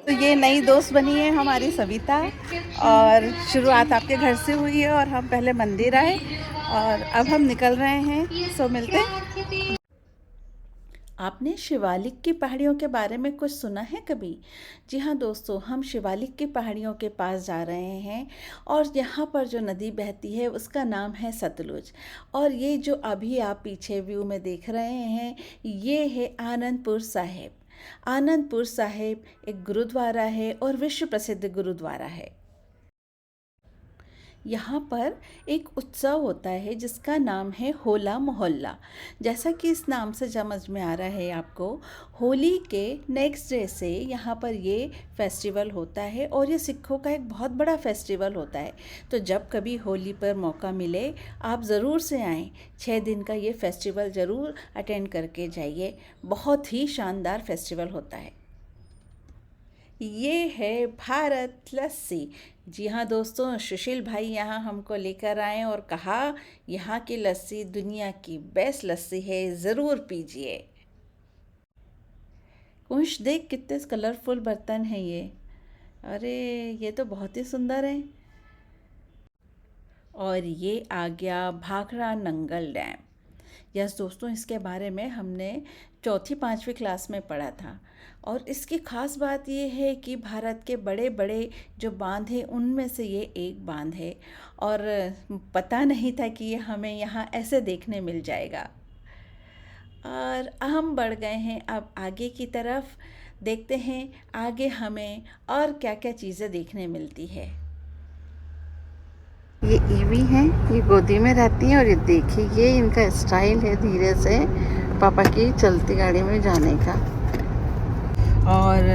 तो ये नई दोस्त बनी है हमारी सविता, और शुरुआत आपके घर से हुई है और हम पहले मंदिर आए और अब हम निकल रहे हैं। सो मिलते हैं। आपने शिवालिक की पहाड़ियों के बारे में कुछ सुना है कभी? जी हाँ दोस्तों, हम शिवालिक की पहाड़ियों के पास जा रहे हैं और यहाँ पर जो नदी बहती है उसका नाम है सतलुज। और ये जो अभी आप पीछे व्यू में देख रहे हैं, ये है आनंदपुर साहिब। आनंदपुर साहिब एक गुरुद्वारा है और विश्व प्रसिद्ध गुरुद्वारा है। यहाँ पर एक उत्सव होता है जिसका नाम है होला मोहल्ला। जैसा कि इस नाम से समझ में आ रहा है आपको, होली के नेक्स्ट डे से यहाँ पर ये फेस्टिवल होता है और ये सिखों का एक बहुत बड़ा फेस्टिवल होता है। तो जब कभी होली पर मौका मिले आप ज़रूर से आएँ। 6 दिन का ये फेस्टिवल ज़रूर अटेंड करके जाइए, बहुत ही शानदार फेस्टिवल होता है। ये है भारत लस्सी। जी हाँ दोस्तों, सुशील भाई यहाँ हमको लेकर आए और कहा यहाँ की लस्सी दुनिया की बेस्ट लस्सी है, ज़रूर पीजिए। कुछ देख कितने कलरफुल बर्तन है ये। अरे ये तो बहुत ही सुंदर है। और ये आ गया भाखड़ा नंगल डैम। यस दोस्तों, इसके बारे में हमने 4वीं-5वीं क्लास में पढ़ा था। और इसकी ख़ास बात ये है कि भारत के बड़े बड़े जो बांध हैं उनमें से ये एक बांध है। और पता नहीं था कि ये हमें यहाँ ऐसे देखने मिल जाएगा। और हम बढ़ गए हैं अब आगे की तरफ। देखते हैं आगे हमें और क्या क्या चीज़ें देखने मिलती है। ये ईवी हैं, ये गोदी में रहती हैं और ये देखिए ये इनका स्टाइल है धीरे से पापा की चलती गाड़ी में जाने का। और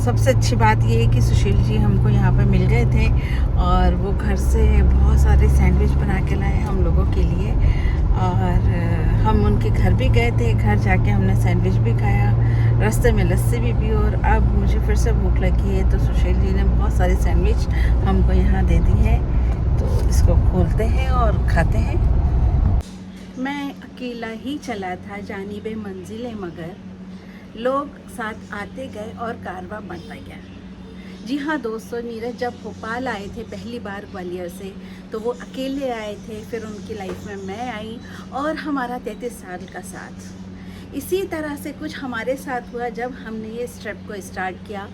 सबसे अच्छी बात ये है कि सुशील जी हमको यहाँ पर मिल गए थे और वो घर से बहुत सारे सैंडविच बना के लाए हम लोगों के लिए। और हम उनके घर भी गए थे, घर जाके हमने सैंडविच भी खाया, रास्ते में लस्सी भी पी। और अब मुझे फिर से भूख लगी है तो सुशील जी ने बहुत सारी सैंडविच हमको यहाँ दे दी है। तो इसको खोलते हैं और खाते हैं। मैं अकेला ही चला था जानिबे मंजिले मगर, लोग साथ आते गए और कारवां बढ़ता गया। जी हाँ दोस्तों, नीरज जब भोपाल आए थे पहली बार ग्वालियर से तो वो अकेले आए थे, फिर उनकी लाइफ में मैं आई और हमारा 33 साल का साथ। इसी तरह से कुछ हमारे साथ हुआ जब हमने ये ट्रिप को स्टार्ट किया।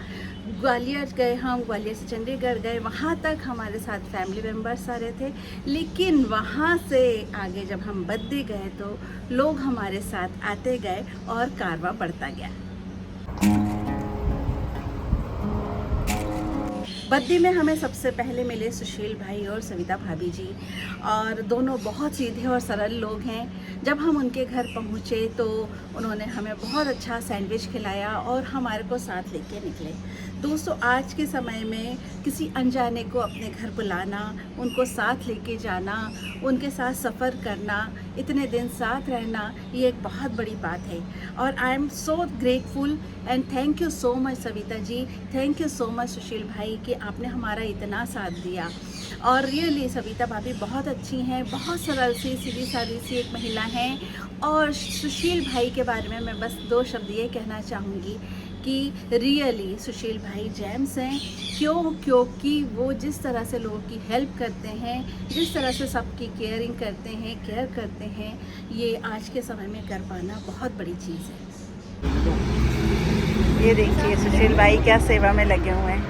ग्वालियर गए हम, ग्वालियर से चंडीगढ़ गए, वहाँ तक हमारे साथ फैमिली मेम्बर्स सारे थे। लेकिन वहाँ से आगे जब हम बद्दी गए तो लोग हमारे साथ आते गए और कारवां बढ़ता गया। बद्दी में हमें सबसे पहले मिले सुशील भाई और सविता भाभी जी, और दोनों बहुत सीधे और सरल लोग हैं। जब हम उनके घर पहुँचे तो उन्होंने हमें बहुत अच्छा सैंडविच खिलाया और हमारे को साथ लेके निकले। दोस्तों, आज के समय में किसी अनजाने को अपने घर बुलाना, उनको साथ लेके जाना, उनके साथ सफ़र करना, इतने दिन साथ रहना, ये एक बहुत बड़ी बात है। और I am so grateful and thank you so much Savita ji, thank you so much Sushil भाई कि आपने हमारा इतना साथ दिया। और रियली सविता भाभी बहुत अच्छी हैं, बहुत सरल सी सीधी सादी सी एक महिला हैं। और सुशील भाई के बारे में मैं बस 2 शब्द ये कहना चाहूँगी कि रियली सुशील भाई जेम्स हैं। क्योंकि वो जिस तरह से लोगों की हेल्प करते हैं, जिस तरह से सबकी केयर करते हैं, ये आज के समय में कर पाना बहुत बड़ी चीज़ है। ये देखिए सुशील भाई क्या सेवा में लगे हुए हैं।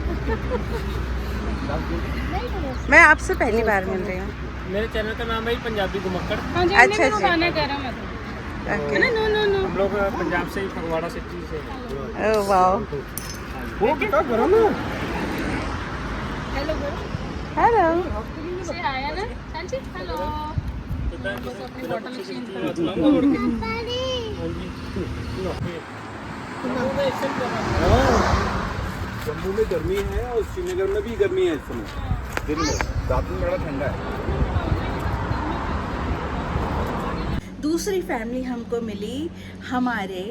मैं आपसे पहली बार मिल रही हूँ। मेरे चैनल का नाम है पंजाबी घुमक्कड़। अच्छा जी, हम लोग पंजाब से ही, फगवाड़ा सिटी से। ओह वाओ, वो कितना गरम है। हेलो से आया ना चाची, हेलो। जम्मू में गर्मी है और श्रीनगर में भी गर्मी है इस समय दिन में, रात में बड़ा ठंडा है। दूसरी फैमिली हमको मिली हमारे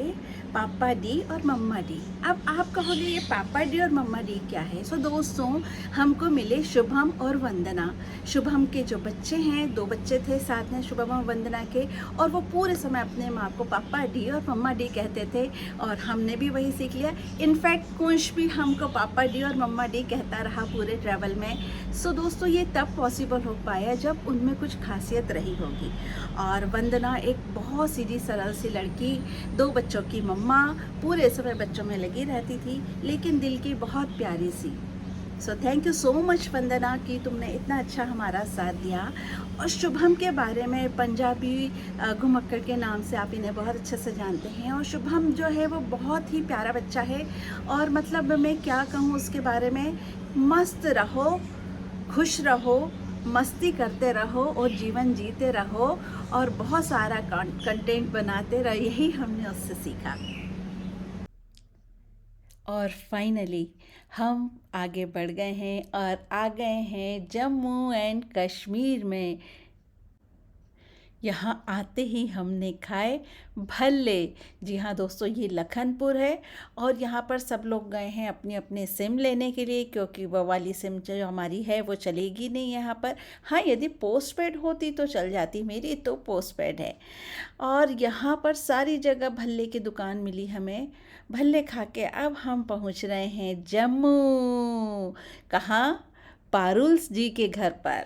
पापा डी और मम्मा डी। अब आप कहोगे ये पापा डी और मम्मा डी क्या है? सो दोस्तों, हमको मिले शुभम और वंदना। शुभम के जो बच्चे हैं, 2 बच्चे थे साथ में शुभम और वंदना के, और वो पूरे समय अपने माँ को पापा डी और मम्मा डी कहते थे, और हमने भी वही सीख लिया। इनफैक्ट कुंश भी हमको पापा डी और मम्मा डी कहता रहा पूरे ट्रैवल में। सो दोस्तों, ये तब पॉसिबल हो पाया जब उनमें कुछ खासियत रही होगी। और वंदना एक बहुत सीधी सरल सी लड़की, 2 बच्चों की मम्मा, पूरे समय बच्चों में लगी रहती थी, लेकिन दिल की बहुत प्यारी सी। So thank you so much Vandana कि तुमने इतना अच्छा हमारा साथ दिया। और शुभम के बारे में, पंजाबी घुमक्कड़ के नाम से आप इन्हें बहुत अच्छे से जानते हैं, और शुभम जो है वो बहुत ही प्यारा बच्चा है। और मतलब मैं क्या कहूँ उसके बारे में, मस्त रहो, खुश रहो, मस्ती करते रहो और जीवन जीते रहो, और बहुत सारा कंटेंट बनाते रहो, यही हमने उससे सीखा। और फाइनली हम आगे बढ़ गए हैं और आ गए हैं जम्मू एंड कश्मीर में। यहाँ आते ही हमने खाए भल्ले। जी हाँ दोस्तों, ये लखनपुर है, और यहाँ पर सब लोग गए हैं अपनी अपनी सिम लेने के लिए, क्योंकि वो वाली सिम जो हमारी है वो चलेगी नहीं यहाँ पर। हाँ, यदि पोस्ट पेड होती तो चल जाती, मेरी तो पोस्ट पेड है। और यहाँ पर सारी जगह भल्ले की दुकान मिली हमें। भल्ले खा के अब हम पहुँच रहे हैं जम्मू। कहाँ? पारुल्स जी के घर पर।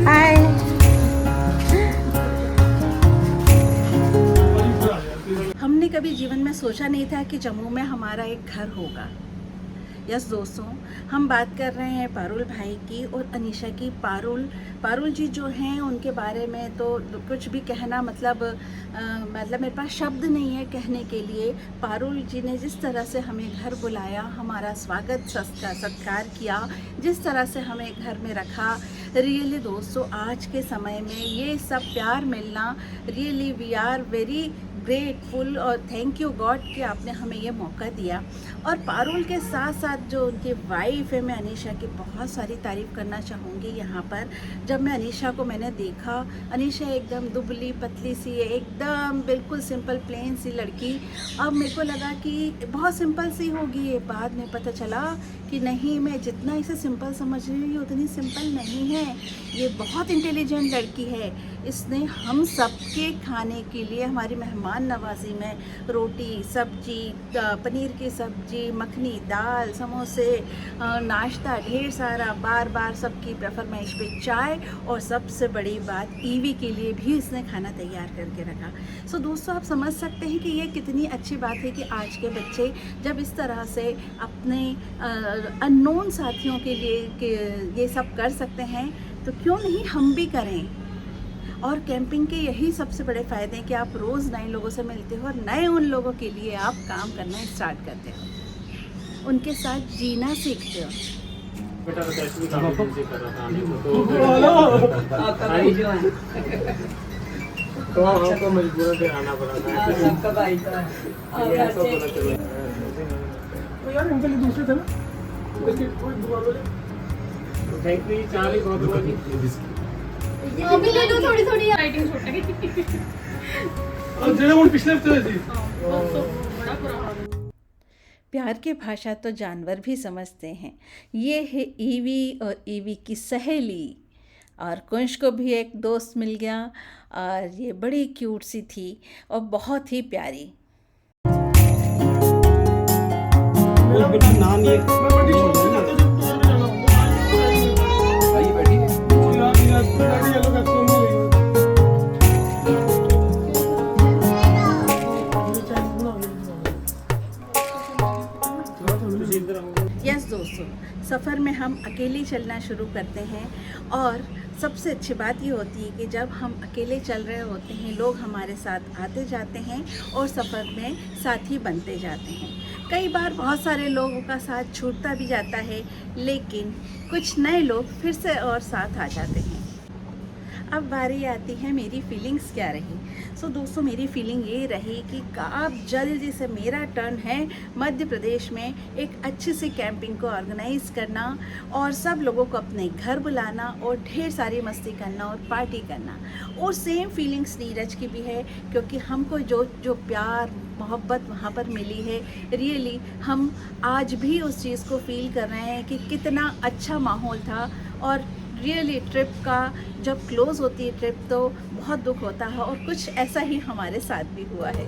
हाय, हमने कभी जीवन में सोचा नहीं था कि जम्मू में हमारा एक घर होगा। यस दोस्तों, हम बात कर रहे हैं पारुल भाई की और अनीशा की। पारुल जी जो हैं, उनके बारे में तो कुछ भी कहना मतलब मेरे पास शब्द नहीं है कहने के लिए। पारुल जी ने जिस तरह से हमें घर बुलाया, हमारा स्वागत सत्कार किया, जिस तरह से हमें घर में रखा, रियली दोस्तों आज के समय में ये सब प्यार मिलना, really we are very grateful, और थैंक यू गॉड कि आपने हमें ये मौका दिया। और पारुल के साथ साथ जो उनकी वाइफ है, मैं अनीशा की बहुत सारी तारीफ़ करना चाहूँगी यहाँ पर। जब मैं अनीशा को मैंने देखा, अनीशा एकदम दुबली पतली सी है, एकदम बिल्कुल सिंपल प्लेन सी लड़की। अब मेरे को लगा कि बहुत सिंपल सी होगी ये, बाद में पता चला कि नहीं, मैं जितना इसे सिंपल समझ रही हूँ उतनी सिंपल नहीं है। ये बहुत इंटेलिजेंट लड़की है। इसने हम सबके खाने के लिए, हमारी मेहमान नवाजी में रोटी, सब्जी, पनीर की सब्जी, मखनी, दाल, समोसे, नाश्ता ढेर सारा, बार बार सबकी फरमाइश पे चाय, और सबसे बड़ी बात ईवी के लिए भी इसने खाना तैयार करके रखा। सो दोस्तों, आप समझ सकते हैं कि ये कितनी अच्छी बात है कि आज के बच्चे जब इस तरह से अपने अननोन साथियों के लिए ये सब कर सकते हैं, तो क्यों नहीं हम भी करें। और कैंपिंग के यही सबसे बड़े फ़ायदे हैं कि आप रोज़ नए लोगों से मिलते हो, और नए उन लोगों के लिए आप काम करना स्टार्ट करते हो, उनके साथ जीना सीखते हो। बेटा तो कैसे भी काम से कर रहा था तो हमको मजबूरन से आना पड़ा था। सबका भाई था यार, इनके लिए दूसरे थे ना, थैंक यू। चाय भी बहुत बहुत अभी ले लो थोड़ी थोड़ी राइटिंग छोटा और जो वो पिछले हफ्ते थी। बड़ा पुराना। प्यार की भाषा तो जानवर भी समझते हैं। ये है ईवी और ईवी की सहेली। और कुंश को भी एक दोस्त मिल गया, और ये बड़ी क्यूट सी थी और बहुत ही प्यारी। नाम ये यस दोस्तों, सफ़र में हम अकेले चलना शुरू करते हैं, और सबसे अच्छी बात ये होती है कि जब हम अकेले चल रहे होते हैं, लोग हमारे साथ आते जाते हैं और सफ़र में साथी बनते जाते हैं। कई बार बहुत सारे लोगों का साथ छूटता भी जाता है, लेकिन कुछ नए लोग फिर से और साथ आ जाते हैं। अब बारी आती है मेरी फीलिंग्स क्या रही। सो दोस्तों, मेरी फीलिंग ये रही कि अब जल्दी से मेरा टर्न है मध्य प्रदेश में एक अच्छी सी कैंपिंग को ऑर्गेनाइज करना और सब लोगों को अपने घर बुलाना और ढेर सारी मस्ती करना और पार्टी करना। और सेम फीलिंग्स नीरज की भी है, क्योंकि हमको जो प्यार मोहब्बत वहाँ पर मिली है, रियली हम आज भी उस चीज़ को फील कर रहे हैं कि कितना अच्छा माहौल था। और रियली ट्रिप का जब क्लोज़ होती है ट्रिप तो बहुत दुख होता है, और कुछ ऐसा ही हमारे साथ भी हुआ है।